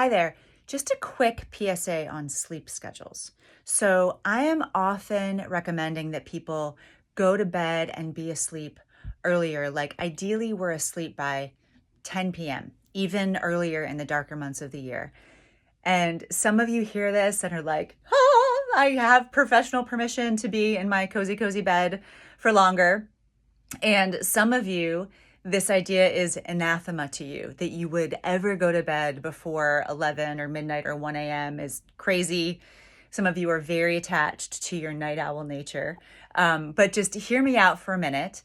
Hi there. Just a quick PSA on sleep schedules. So, I am often recommending that people go to bed and be asleep earlier. Like, ideally, we're asleep by 10 p.m., even earlier in the darker months of the year. And some of you hear this and are like, I have professional permission to be in my cozy, cozy bed for longer. And some of you, this idea is anathema to you, that you would ever go to bed before 11 or midnight or 1 a.m. is crazy. Some of you are very attached to your night owl nature. But just hear me out for a minute.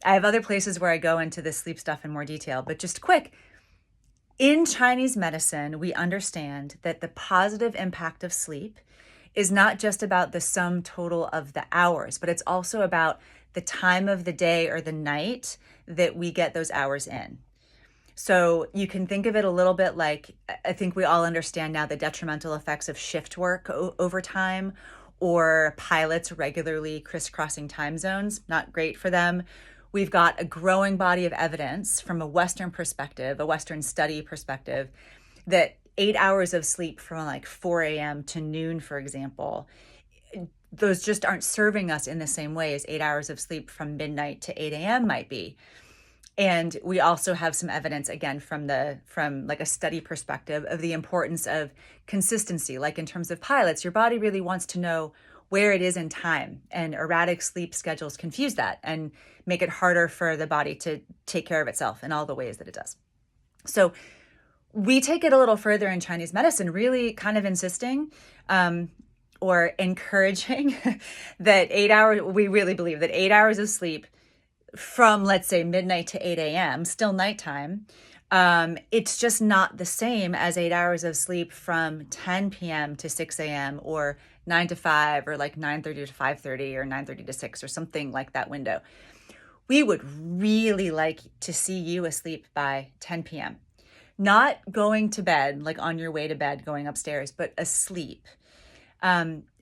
I have other places where I go into this sleep stuff in more detail, but just quick. In Chinese medicine, we understand that the positive impact of sleep is not just about the sum total of the hours, but it's also about the time of the day or the night that we get those hours in. So you can think of it a little bit like, I think we all understand now the detrimental effects of shift work over time, or pilots regularly crisscrossing time zones, not great for them. We've got a growing body of evidence from a Western perspective, a Western study perspective, that 8 hours of sleep from like 4 a.m. to noon, for example, those just aren't serving us in the same way as 8 hours of sleep from midnight to 8 a.m. might be. And we also have some evidence, again, from like a study perspective, of the importance of consistency. Like in terms of pilots, your body really wants to know where it is in time, and erratic sleep schedules confuse that and make it harder for the body to take care of itself in all the ways that it does. So we take it a little further in Chinese medicine, really kind of insisting or encouraging that 8 hours, we really believe that 8 hours of sleep from, let's say, midnight to 8 a.m., still nighttime, it's just not the same as 8 hours of sleep from 10 p.m. to 6 a.m. or 9 to 5 or like 9:30 to 5:30 or 9:30 to 6 or something like that window. We would really like to see you asleep by 10 p.m. Not going to bed, like on your way to bed, going upstairs, but asleep.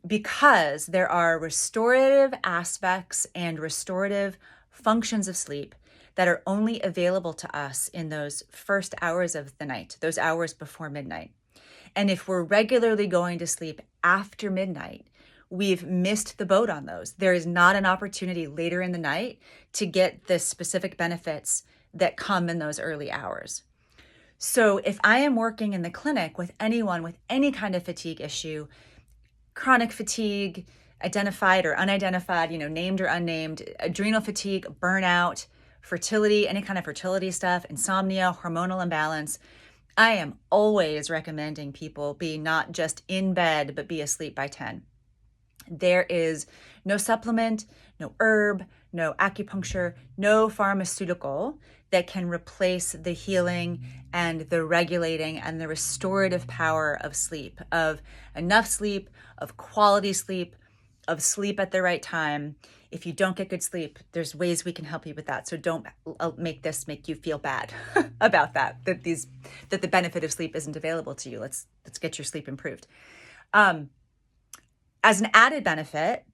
Because there are restorative aspects and restorative functions of sleep that are only available to us in those first hours of the night, those hours before midnight. And if we're regularly going to sleep after midnight, we've missed the boat on those. There is not an opportunity later in the night to get the specific benefits that come in those early hours. So if I am working in the clinic with anyone with any kind of fatigue issue, chronic fatigue, identified or unidentified, named or unnamed, adrenal fatigue, burnout, fertility, any kind of fertility stuff, insomnia, hormonal imbalance, I am always recommending people be not just in bed, but be asleep by 10. There is no supplement, no herb, no acupuncture, no pharmaceutical that can replace the healing and the regulating and the restorative power of sleep, of enough sleep, of quality sleep, of sleep at the right time. If you don't get good sleep, there's ways we can help you with that. So don't make this make you feel bad about that the benefit of sleep isn't available to you. Let's get your sleep improved. As an added benefit,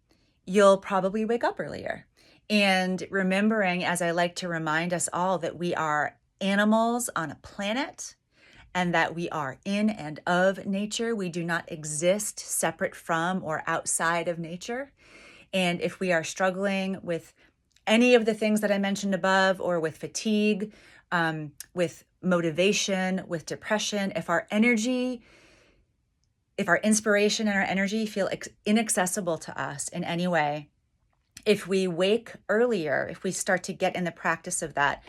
you'll probably wake up earlier. And remembering, as I like to remind us all, that we are animals on a planet and that we are in and of nature. We do not exist separate from or outside of nature. And if we are struggling with any of the things that I mentioned above, or with fatigue, with motivation, with depression, if our inspiration and our energy feel inaccessible to us in any way, if we wake earlier, if we start to get in the practice of that,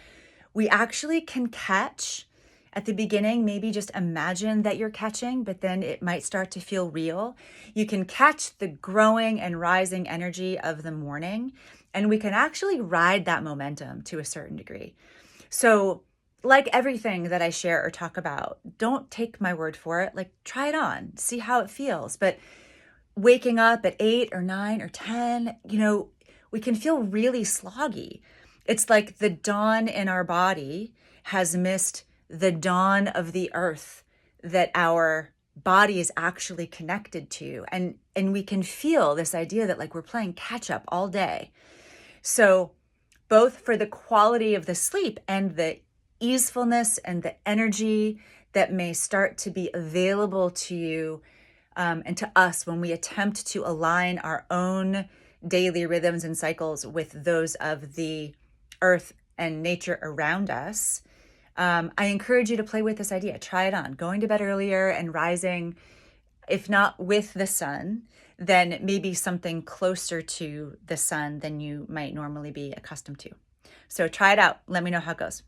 we actually can catch at the beginning. Maybe just imagine that you're catching, but then it might start to feel real. You can catch the growing and rising energy of the morning, and we can actually ride that momentum to a certain degree. So like everything that I share or talk about, don't take my word for it. Like, try it on, see how it feels. But waking up at 8 or 9 or 10, we can feel really sloggy. It's like the dawn in our body has missed the dawn of the earth that our body is actually connected to. And we can feel this idea that like we're playing catch up all day. So both for the quality of the sleep and the easefulness and the energy that may start to be available to you and to us when we attempt to align our own daily rhythms and cycles with those of the earth and nature around us. I encourage you to play with this idea. Try it on. Going to bed earlier and rising, if not with the sun, then maybe something closer to the sun than you might normally be accustomed to. So try it out. Let me know how it goes.